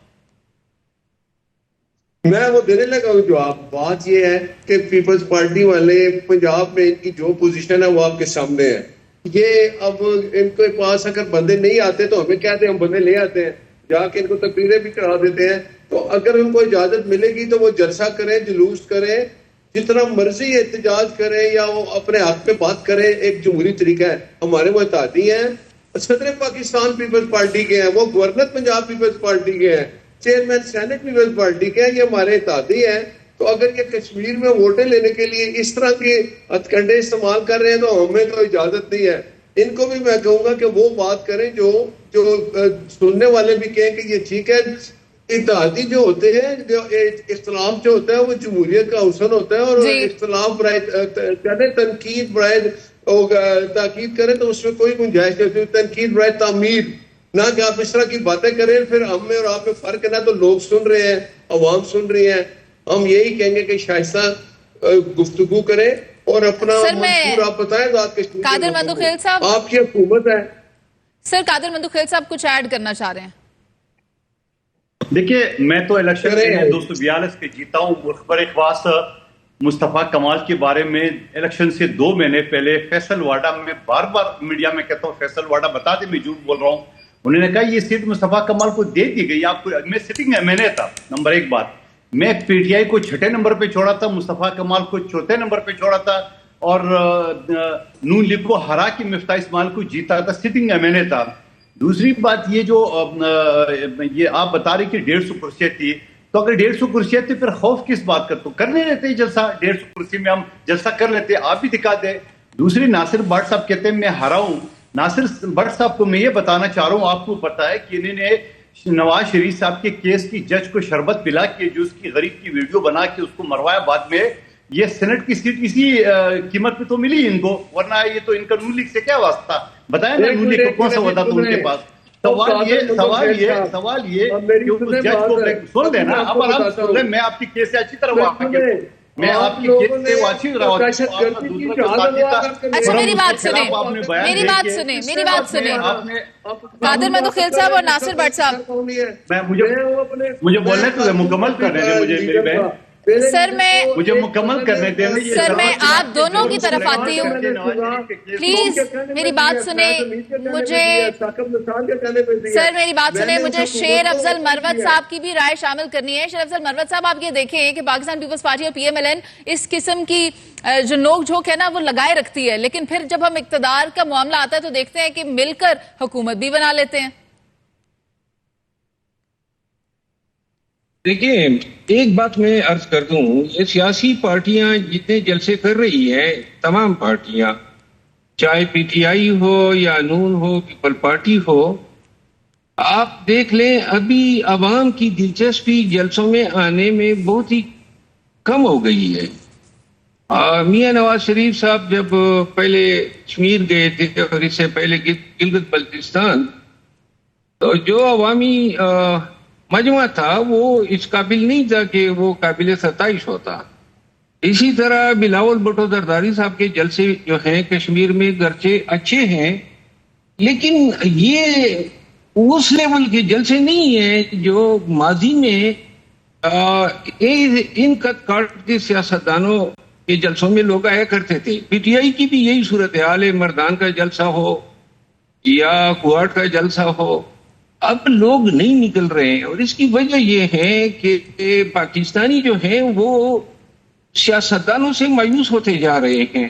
میں وہ دینے لگا ہوں جواب. بات یہ ہے کہ پیپلز پارٹی والے پنجاب میں ان کی جو پوزیشن ہے وہ آپ کے سامنے ہے. یہ اب ان کے پاس اگر بندے نہیں آتے تو ہمیں کہتے ہیں ہم بندے لے آتے ہیں, جا کے ان کو تقریریں بھی کرا دیتے ہیں. تو اگر ان کو اجازت ملے گی تو وہ جلسہ کریں, جلوس کریں, جتنا مرضی احتجاج کریں یا وہ اپنے حق پہ بات کریں. ایک جمہوری طریقہ ہے. ہمارے متحدی ہیں, صدر پاکستان پیپلز پارٹی کے ہیں, وہ گورنر پنجاب پیپلز پارٹی کے ہیں, چیئرمین سینٹ پیپلز پارٹی کے ہیں, یہ ہمارے اتحادی ہیں. تو اگر یہ کشمیر میں ووٹیں لینے کے لیے اس طرح کے ہتھ کنڈے استعمال کر رہے ہیں تو ہمیں تو اجازت نہیں ہے. ان کو بھی میں کہوں گا کہ وہ بات کریں جو سننے والے بھی کہیں کہ یہ ٹھیک ہے. اتحادی جو ہوتے ہیں, جو اختلاف جو ہوتا ہے وہ جمہوریت کا حسن ہوتا ہے, اور اختلاف برائے تنقید برائے تاکید کریں تو اس میں کوئی گنجائش نہیں. تنقید برائے تعمیر, نہ کہ آپ اس طرح کی باتیں کریں پھر ہم میں اور آپ میں فرق ہے. نہ تو لوگ سن رہے ہیں, عوام سن رہی ہیں. ہم یہی کہیں گے کہ شائستہ گفتگو کریں اور اپنا منشور آپ بتائیں. قادر مندوخیل صاحب آپ کی حکومت ہے. سر قادر مندوخیل صاحب کچھ ایڈ کرنا چاہ رہے ہیں؟ دیکھیے میں تو الیکشن 242 کے جیتا ہوں. خبر خاص مصطفیٰ کمال کے بارے میں الیکشن سے 2 مہینے پہلے فیصل واڈا میں بار بار میڈیا میں کہتا ہوں فیصل واڈا بتا دے میں جھوٹ بول رہا ہوں, انہوں نے کہا یہ سیٹ مصطفیٰ کمال کو دے دی گئی آپ کو. میں سٹنگ MNA تھا. نمبر ایک بات, میں PTI کو 6 نمبر پہ چھوڑا تھا, مصطفیٰ کمال کو 4 نمبر پہ چھوڑا تھا, اور نون لیگ کو ہرا کے مفتاح اسماعیل کو جیتا تھا. سٹنگ MNA تھا. دوسری بات یہ جو یہ آپ بتا رہے کہ 150 کرسیاں تھی, تو اگر 150 کرسیاں تھی پھر خوف کس بات کا؟ تو کرنے لیتے جلسہ, 150 کرسی میں ہم جلسہ کر لیتے, آپ بھی دکھا دیں. دوسری, ناصر بٹ صاحب کہتے ہیں میں ہرا ہوں. ناصر بٹ صاحب کو میں یہ بتانا چاہ رہا ہوں, آپ کو پتا ہے کہ انہوں نے نواز شریف صاحب کے کیس کی جج کو شربت پلا کے جو اس کی غریب کی ویڈیو بنا کے اس کو مروایا, بعد میں یہ سینٹ کی سیٹ اسی قیمت پہ تو ملی ان کو, ورنہ یہ تو ان کا نون لیگ سے کیا واسطہ؟ بتائیں نا نون لیگ کو کون سا وعدہ تھا ان کے پاس؟ سوال یہ کہ جج کو سن لینا. اب آرام سن لیں, میں آپ کی کیس سے اچھی طرح واقف ہوں, میں آپ کی کیس سے اچھی طرح واقف ہوں. اچھا میری بات سنیں, میری بات سنیں قادر مدخیل صاحب اور ناصر بٹ صاحب, مجھے بولنے تو مکمل کرنے دیں مجھے میری بہن. سر مجھے مکمل کرنے دیں. سر میں آپ دونوں کی طرف آتی ہوں, پلیز میری بات سنیں. میری بات سنیں, مجھے شیر افضل مروت صاحب کی بھی رائے شامل کرنی ہے. شیر افضل مروت صاحب, آپ یہ دیکھیں کہ پاکستان پیپلز پارٹی اور PMLN اس قسم کی جو نوک جھوک ہے نا وہ لگائے رکھتی ہے, لیکن پھر جب ہم اقتدار کا معاملہ آتا ہے تو دیکھتے ہیں کہ مل کر حکومت بھی بنا لیتے ہیں. دیکھیں, ایک بات میں عرض کر دوں, یہ سیاسی پارٹیاں جتنے جلسے کر رہی ہیں, تمام پارٹیاں, چاہے PTI ہو یا نون ہو, پیپل پارٹی ہو, آپ دیکھ لیں ابھی عوام کی دلچسپی جلسوں میں آنے میں بہت ہی کم ہو گئی ہے. میاں نواز شریف صاحب جب پہلے کشمیر گئے تھے اور اس سے پہلے گلگت بلتستان, تو جو عوامی مجمع تھا وہ اس قابل نہیں تھا کہ وہ قابل ستائش ہوتا. اسی طرح بلاول بھٹو زرداری صاحب کے جلسے جو ہیں کشمیر میں گرچہ اچھے ہیں, لیکن یہ اس لیول کے جلسے نہیں ہیں جو ماضی میں ان قد کاٹ کے سیاستدانوں کے جلسوں میں لوگ آیا کرتے تھے. PTI کی بھی یہی صورتحال ہے, مردان کا جلسہ ہو یا کوارٹ کا جلسہ ہو, اب لوگ نہیں نکل رہے ہیں. اور اس کی وجہ یہ ہے کہ پاکستانی جو ہیں وہ سیاستدانوں سے مایوس ہوتے جا رہے ہیں.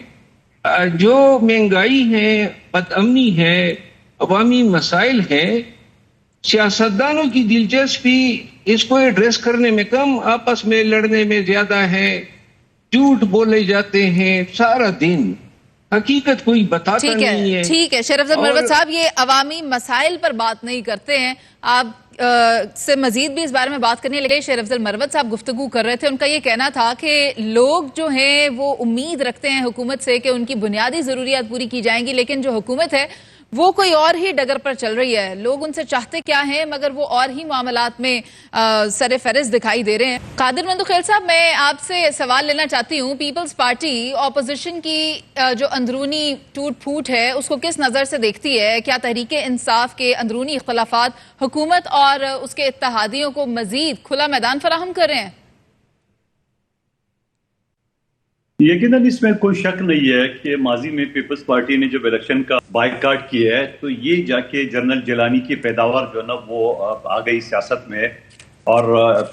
جو مہنگائی ہے, بد امنی ہے, عوامی مسائل ہیں, سیاستدانوں کی دلچسپی اس کو ایڈریس کرنے میں کم, آپس میں لڑنے میں زیادہ ہے, جھوٹ بولے جاتے ہیں سارا دن, حقیقت کوئی بتاتا نہیں ہے. ٹھیک ہے شیر افضل مروت صاحب, یہ عوامی مسائل پر بات نہیں کرتے ہیں. آپ سے مزید بھی اس بارے میں بات کرنے لگے. شیر افضل مروت صاحب گفتگو کر رہے تھے, ان کا یہ کہنا تھا کہ لوگ جو ہیں وہ امید رکھتے ہیں حکومت سے کہ ان کی بنیادی ضروریات پوری کی جائیں گی, لیکن جو حکومت ہے وہ کوئی اور ہی ڈگر پر چل رہی ہے. لوگ ان سے چاہتے کیا ہیں مگر وہ اور ہی معاملات میں سر فہرست دکھائی دے رہے ہیں. قادر مدخیل صاحب, میں آپ سے سوال لینا چاہتی ہوں, پیپلز پارٹی اپوزیشن کی جو اندرونی ٹوٹ پھوٹ ہے اس کو کس نظر سے دیکھتی ہے؟ کیا تحریک انصاف کے اندرونی اختلافات حکومت اور اس کے اتحادیوں کو مزید کھلا میدان فراہم کر رہے ہیں؟ یقیناً اس میں کوئی شک نہیں ہے کہ ماضی میں پیپلز پارٹی نے جب الیکشن کا بائیکاٹ کیا ہے تو یہ جا کے جنرل جیلانی کی پیداوار جو ہے نا وہ آ گئی سیاست میں, اور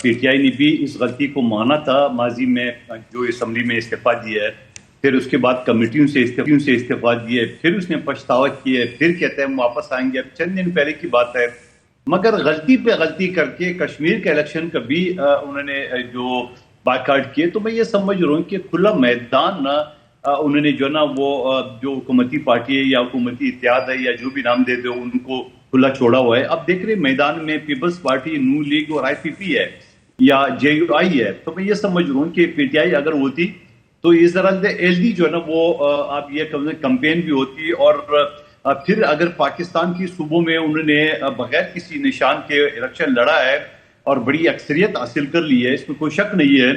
PTI نے بھی اس غلطی کو مانا تھا ماضی میں جو اسمبلی میں استعفیٰ دیا ہے, پھر اس کے بعد کمیٹیوں سے استعفیٰ دیا ہے, پھر اس نے پچھتاوا کیا ہے, پھر کہتے ہیں ہم واپس آئیں گے. اب چند دن پہلے کی بات ہے, مگر غلطی پہ غلطی کر کے کشمیر کے الیکشن کا بھی انہوں نے جو بائیکاٹ کیے, تو میں یہ سمجھ رہا ہوں کہ کھلا میدان انہوں نے جو نا وہ جو حکومتی پارٹی ہے یا حکومتی اتحاد ہے یا جو بھی نام دے دو ان کو کھلا چھوڑا ہوا ہے. اب دیکھ رہے میدان میں پیپلز پارٹی, نون لیگ اور IPP ہے یا JUI ہے, تو میں یہ سمجھ رہا ہوں کہ PTI اگر ہوتی تو اس طرح سے LD جو ہے نا وہ اب یہ کمپین بھی ہوتی, اور پھر اگر پاکستان کی صوبوں میں انہوں نے بغیر کسی نشان کے الیکشن لڑا ہے اور بڑی اکثریت حاصل کر لی ہے, اس میں کوئی شک نہیں ہے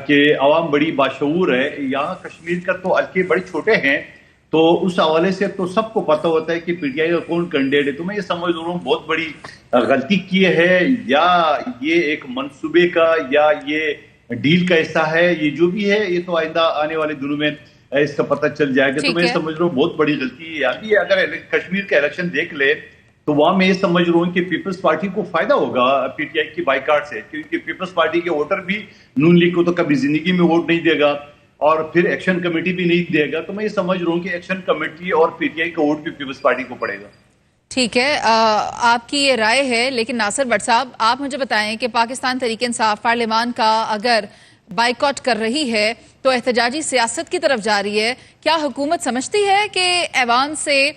کہ عوام بڑی باشعور ہے. یہاں کشمیر کا تو حلقے بڑے چھوٹے ہیں, تو اس حوالے سے تو سب کو پتہ ہوتا ہے کہ PTI کا کون کینڈیڈیٹ ہے. تو میں یہ سمجھ رہا ہوں بہت بڑی غلطی کی ہے, یا یہ ایک منصوبے کا یا یہ ڈیل کا حصہ ہے, یہ جو بھی ہے یہ تو آئندہ آنے والے دنوں میں اس کا پتہ چل جائے گا. تو میں سمجھ رہا ہوں بہت بڑی غلطی ہے. ابھی اگر کشمیر کا الیکشن دیکھ لے تو وہاں میں یہ سمجھ رہا ہوں کہ پیپلز پارٹی کو فائدہ ہوگا پی ٹی آئی کی بائیکاٹ سے، کیونکہ پیپلز پارٹی کے ووٹر بھی نون لیگ کو تو کبھی زندگی میں ووٹ نہیں دے گا اور پھر ایکشن کمیٹی بھی نہیں دے گا. تو میں یہ سمجھ رہا ہوں کہ ایکشن کمیٹی اور پی ٹی آئی کا ووٹ بھی پیپلز پارٹی کو پڑے گا. ٹھیک ہے، آپ کی یہ رائے ہے، لیکن ناصر بٹ صاحب آپ مجھے بتائیں کہ پاکستان تحریک انصاف پارلیمان کا اگر بائیکاٹ کر رہی ہے تو احتجاجی سیاست کی طرف جا رہی ہے، کیا حکومت سمجھتی ہے کہ ایوان سے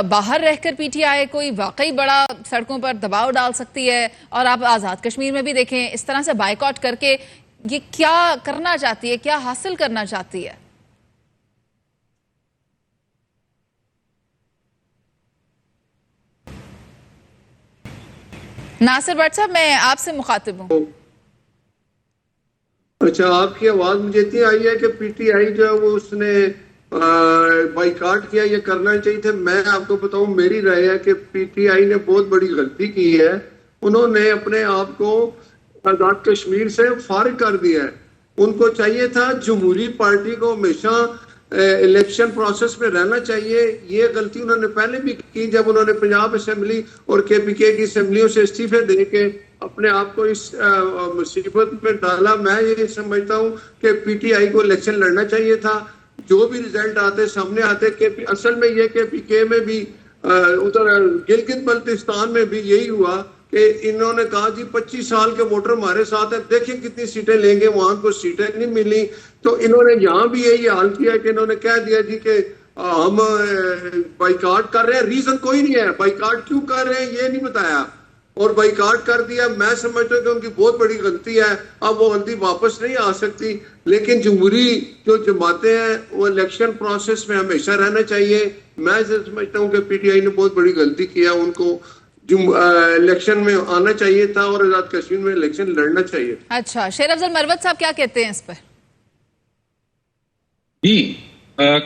باہر رہ کر پی ٹی آئی کوئی واقعی بڑا سڑکوں پر دباؤ ڈال سکتی ہے؟ اور آپ آزاد کشمیر میں بھی دیکھیں، اس طرح سے بائیکاٹ کر کے یہ کیا کرنا چاہتی ہے، کیا حاصل کرنا چاہتی ہے؟ ناصر بٹ صاحب میں آپ سے مخاطب ہوں. اچھا، آپ کی آواز مجھے اتنی آئی ہے کہ پی ٹی آئی جو ہے وہ اس نے بائیکاٹ کیا، یہ کرنا چاہیے تھا. میں آپ کو بتاؤں، میری رائے ہے کہ پی ٹی آئی نے بہت بڑی غلطی کی ہے. انہوں نے اپنے آپ کو آزاد کشمیر سے فارغ کر دیا ہے. ان کو چاہیے تھا جمہوری پارٹی کو ہمیشہ الیکشن پروسیس میں رہنا چاہیے. یہ غلطی انہوں نے پہلے بھی کی جب انہوں نے پنجاب اسمبلی اور کے پی کے کی اسمبلیوں سے استعفے دے کے اپنے آپ کو اس مصیبت میں ڈالا. میں یہ سمجھتا ہوں کہ پی ٹی آئی کو الیکشن لڑنا چاہیے تھا. جو بھی ریزلٹ آتے سامنے آتے کہ اصل میں یہ کہ پی کے میں بھی ادھر گلگت بلتستان میں بھی یہی ہوا کہ انہوں نے کہا جی 25 سال کے ووٹر ہمارے ساتھ ہیں، دیکھیں کتنی سیٹیں لیں گے. وہاں کو سیٹیں نہیں ملی تو انہوں نے یہاں بھی یہی حال کیا کہ انہوں نے کہہ دیا جی کہ ہم بائیکاٹ کر رہے ہیں. ریزن کوئی نہیں ہے، بائیکاٹ کیوں کر رہے ہیں یہ نہیں بتایا اور بائیکاٹ کر دیا. میں سمجھتا ہوں کہ ان کی بہت بڑی غلطی ہے. اب وہ غلطی واپس نہیں آ سکتی. لیکن جمہوری جو جماعتیں ہیں وہ الیکشن پروسیس میں ہمیشہ رہنا چاہیے. میں سمجھتا ہوں کہ پی ٹی آئی نے بہت بڑی غلطی کیا. ان کو الیکشن میں آنا چاہیے تھا اور آزاد کشمیر میں الیکشن لڑنا چاہیے. اچھا، شیر افضل مروت صاحب کیا کہتے ہیں اس پر؟ جی،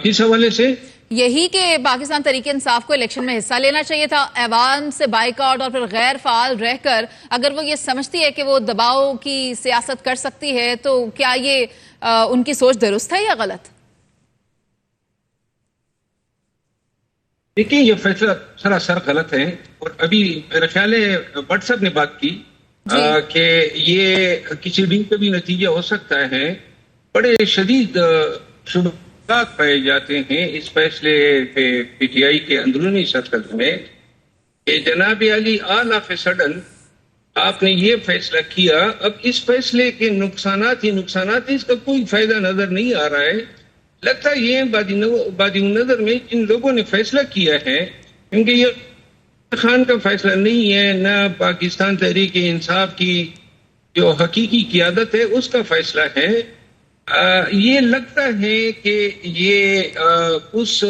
کس حوالے سے؟ یہی کہ پاکستان تحریک انصاف کو الیکشن میں حصہ لینا چاہیے تھا، ایوان سے بائیکاٹ اور پھر غیر فعال رہ کر اگر وہ یہ سمجھتی ہے کہ وہ دباؤ کی سیاست کر سکتی ہے تو کیا یہ ان کی سوچ درست ہے یا غلط؟ دیکھیں، یہ فیصلہ سراسر غلط ہے. اور ابھی میرا خیال ہے بٹ صاحب نے بات کی کہ یہ کسی بھی کبھی نتیجہ ہو سکتا ہے. بڑے شدید شبہات پائے جاتے ہیں اس فیصلے پہ پی ٹی آئی کے اندرونی سرکل میں کہ جناب علی آل آف اے سڈن آپ نے یہ فیصلہ کیا. اب اس فیصلے کے نقصانات ہی نقصانات، اس کا کوئی فائدہ نظر نہیں آ رہا ہے. لگتا یہ بادی نظر میں جن لوگوں نے فیصلہ کیا ہے، کیونکہ یہ خان کا فیصلہ نہیں ہے، نہ پاکستان تحریک انصاف کی جو حقیقی قیادت ہے اس کا فیصلہ ہے. یہ لگتا ہے کہ یہ اس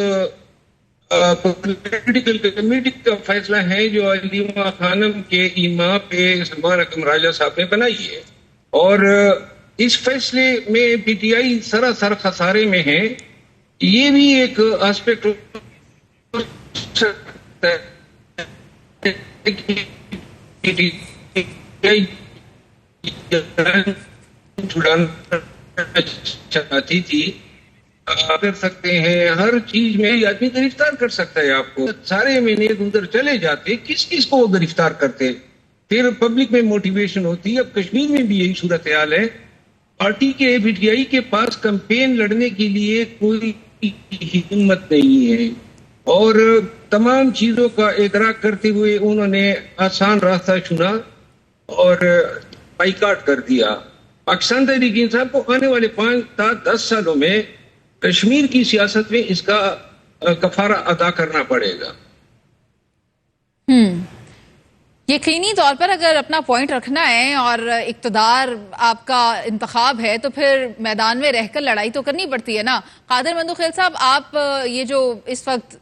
پولیٹیکل کمیٹی کا فیصلہ ہے جو علیمہ خانم کے ایما پہ سلمان اکرم راجہ صاحب نے بنائی ہے. اور اس فیصلے میں پی ٹی آئی سراسر خسارے میں ہے. یہ بھی ایک آسپیکٹ چاہتی تھی کر سکتے ہیں، ہر چیز میں آدمی گرفتار کر سکتا ہے. آپ کو سارے مہینے ادھر چلے جاتے، کس کو وہ گرفتار کرتے، پھر پبلک میں موٹیویشن ہوتی. اب کشمیر میں بھی یہی صورتحال ہے. پارٹی کے پی ٹی آئی کے پاس کمپین لڑنے کے لیے کوئی ہمت نہیں ہے اور تمام چیزوں کا ادراک کرتے ہوئے انہوں نے آسان راستہ چنا اور بائیکاٹ کر دیا. پاکستان تحریک انصاف کو آنے والے 5 تا 10 سالوں میں کشمیر کی سیاست میں اس کا کفارہ ادا کرنا پڑے گا. یقینی طور پر اگر اپنا پوائنٹ رکھنا ہے اور اقتدار آپ کا انتخاب ہے تو پھر میدان میں رہ کر لڑائی تو کرنی پڑتی ہے نا. قادر مندوخیل صاحب، آپ یہ جو اس وقت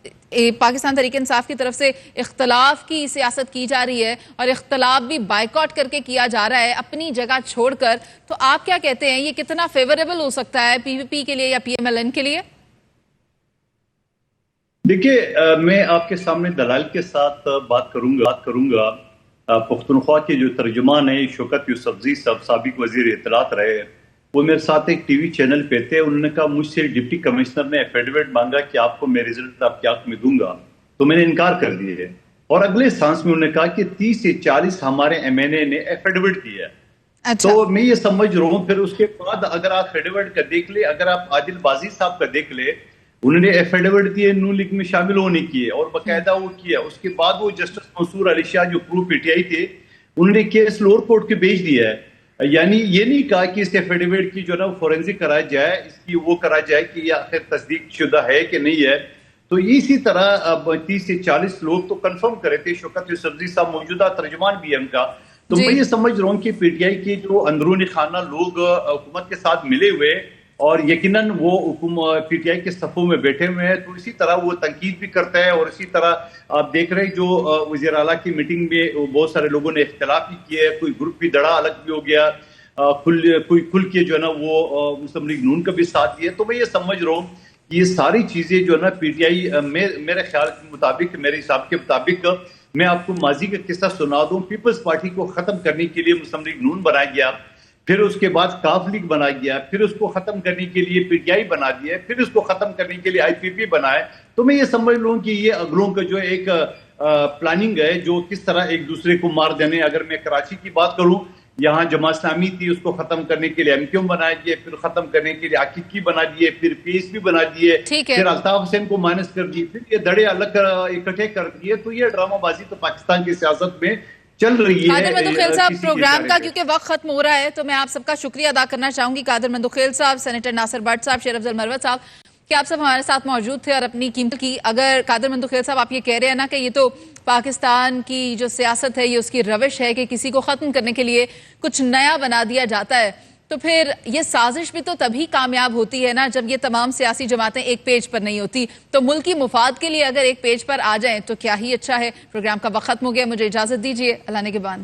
پاکستان تحریک انصاف کی طرف سے اختلاف کی سیاست کی جا رہی ہے اور اختلاف بھی بائیکاٹ کر کے کیا جا رہا ہے اپنی جگہ چھوڑ کر، تو آپ کیا کہتے ہیں یہ کتنا فیوریبل ہو سکتا ہے پی پی پی کے لیے یا پی ایم ایل این کے لیے؟ دیکھیے، میں آپ کے سامنے دلائل کے ساتھ بات کروں گا. پختونخوا کے جو ترجمان ہیں شوکت یوسفزئی صاحب، سابق وزیر اطلاعات رہے، وہ میرے ساتھ ایک ٹی وی چینل پہ تھے. انہوں نے کہا مجھ سے ڈپٹی کمشنر نے ایفیڈیوٹ مانگا کہ آپ کو میں رزلٹ آپ کی آنکھ میں دوں گا، تو میں نے انکار کر دیا ہے. اور اگلے سانس میں انہوں نے کہا کہ 30 سے 40 ہمارے MNA نے ایفیڈیوٹ دیا ہے. اچھا. تو میں یہ سمجھ رہا ہوں پھر اس کے بعد اگر آپ ایفیڈیوٹ کا دیکھ لیں, اگر آپ عادل بازی صاحب کا دیکھ لیں, انہوں نے ایفیڈیوٹ دیے نون لیگ میں شامل ہونے کی اور باقاعدہ وہ کیا. اس کے بعد وہ جسٹس منصور علی شاہ جو پرو PTI تھے, انہوں نے کیس لوور کورٹ کے بھیج دیا ہے. یعنی یہ نہیں کہا کہ اس ایفیڈیوٹ کی جو ہے نا فورینسک کرایا جائے, اس کی وہ کرا جائے کہ یہ آخر تصدیق شدہ ہے کہ نہیں ہے. تو اسی طرح 30 سے 40 لوگ تو کنفرم کرے تھے. شوکت یوسفزئی صاحب موجودہ ترجمان بھی ہیں ان کا. تو میں یہ سمجھ رہا ہوں کہ PTI کے جو اندرونی خانہ لوگ حکومت کے ساتھ ملے ہوئے اور یقیناً وہ PTI کے صفوں میں بیٹھے ہوئے ہیں, تو اسی طرح وہ تنقید بھی کرتا ہے. اور اسی طرح آپ دیکھ رہے ہیں جو وزیر اعلیٰ کی میٹنگ میں بہت سارے لوگوں نے اختلاف بھی کیے, کوئی گروپ بھی دڑا الگ بھی ہو گیا, کوئی کھل کے جو ہے نا وہ مسلم لیگ نون کا بھی ساتھ دیا. تو میں یہ سمجھ رہا ہوں کہ یہ ساری چیزیں جو ہے نا PTI میرے خیال کے مطابق, میرے حساب کے مطابق, میں آپ کو ماضی کا قصہ سنا دوں. پیپلز پارٹی کو ختم کرنے کے لیے مسلم لیگ نون بنایا گیا, پھر اس کے بعد کاف لیگ بنا گیا, پھر اس کو ختم کرنے کے لیے PTI بنا دیا, پھر اس کو ختم کرنے کے لیے IPP بنائے. تو میں یہ سمجھ لوں کہ یہ اگلوں کا جو ایک پلاننگ ہے جو کس طرح ایک دوسرے کو مار دینے. اگر میں کراچی کی بات کروں, یہاں جماعت اسلامی تھی, اس کو ختم کرنے کے لیے MQM بنا دیے, پھر ختم کرنے کے لیے عقیقی بنا دیے, پھر PSP بنا دیے, پھر الطاف حسین کو مائنس کر دیے, پھر یہ دڑے الگ اکٹھے کر دیے. تو یہ ڈرامہ بازی تو پاکستان کی سیاست میں چل رہی ہے. قادر مندوخیل صاحب, پروگرام کا کیونکہ وقت ختم ہو رہا ہے تو میں آپ سب کا شکریہ ادا کرنا چاہوں گی. قادر مندوخیل صاحب, سینیٹر ناصر بٹ صاحب, شیر افضل مروت صاحب, کہ آپ سب ہمارے ساتھ موجود تھے اور اپنی قیمت کی. اگر قادر مندوخیل صاحب آپ یہ کہہ رہے ہیں نا کہ یہ تو پاکستان کی جو سیاست ہے, یہ اس کی روش ہے کہ کسی کو ختم کرنے کے لیے کچھ نیا بنا دیا جاتا ہے, تو پھر یہ سازش بھی تو تبھی کامیاب ہوتی ہے نا جب یہ تمام سیاسی جماعتیں ایک پیج پر نہیں ہوتی. تو ملکی مفاد کے لیے اگر ایک پیج پر آ جائیں تو کیا ہی اچھا ہے. پروگرام کا وقت ختم ہو گیا, مجھے اجازت دیجیے. اللہ نگہبان.